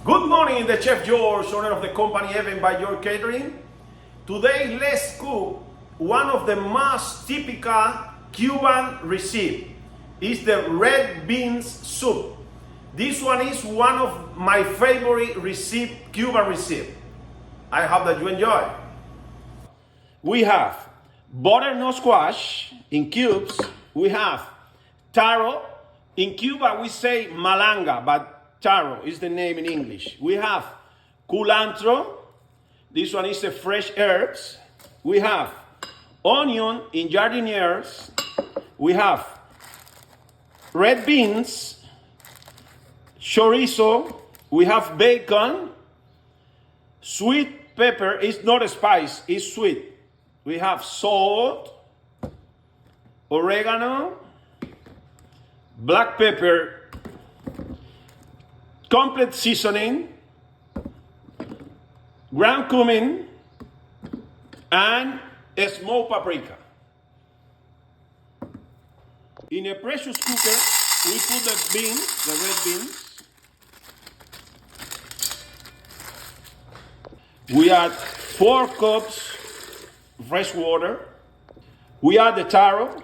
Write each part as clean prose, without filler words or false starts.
Good morning, the Chef George, owner of the company Heaven by Your Catering. Today, let's cook one of the most typical Cuban recipe. It's the red beans soup. This one is one of my favorite Cuban recipe. I hope that you enjoy. We have butternut squash in cubes. We have taro. In Cuba, we say malanga, but Taro is the name in English. We have culantro. This one is the fresh herbs. We have onion in jardinières. We have red beans, chorizo. We have bacon, sweet pepper. It's not a spice, it's sweet. We have salt, oregano, black pepper, complete seasoning, ground cumin, and a smoked paprika. In a pressure cooker, we put the beans, the red beans. We add 4 cups fresh water. We add the taro.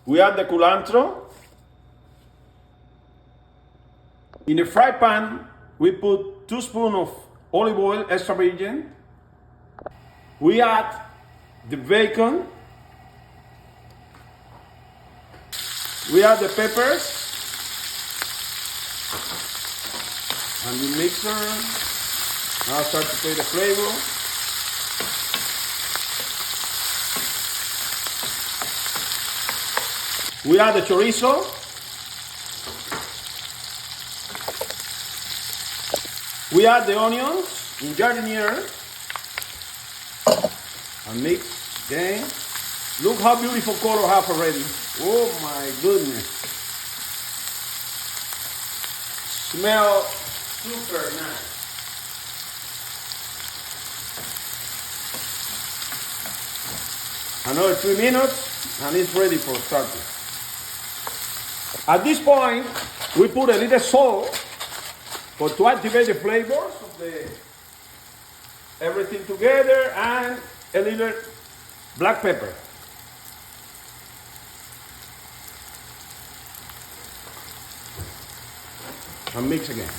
We add the culantro. In a fry pan, we put 2 spoons of olive oil, extra virgin. We add the bacon. We add the peppers. And the mixer. Now start to take the flavor. We add the chorizo. We add the onions in jardiniere and mix again. Look how beautiful color I have already. Oh my goodness. Smell super nice. Another 3 minutes and it's ready for starting. At this point, we put a little salt to activate the flavors of everything together, and a little black pepper. And mix again.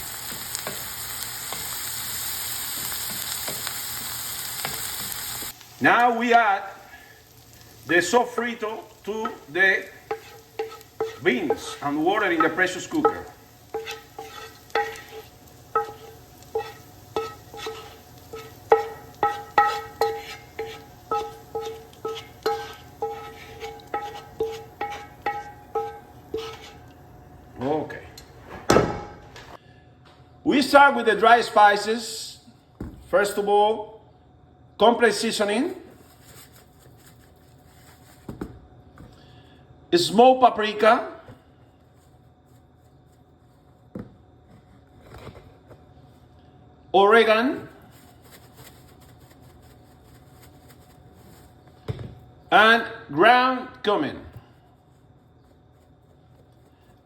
Now we add the sofrito to the beans and water in the pressure cooker. Okay. We start with the dry spices. First of all, complete seasoning, smoked paprika, oregano, and ground cumin.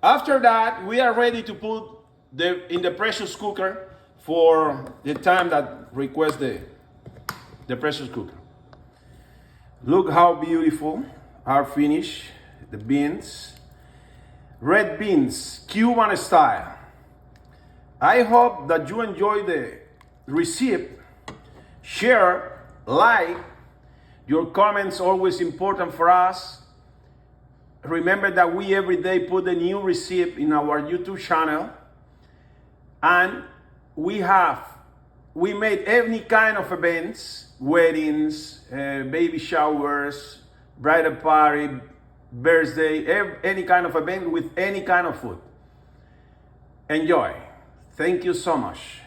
After that, we are ready to put in the pressure cooker for the time that requests the pressure cooker. Look how beautiful are finished the beans. Red beans, Cuban style. I hope that you enjoy the recipe. Share, like. Your comments always important for us. Remember that we every day put a new recipe in our YouTube channel, and we made any kind of events, weddings, baby showers, bridal party, birthday, any kind of event with any kind of food. Enjoy. Thank you so much.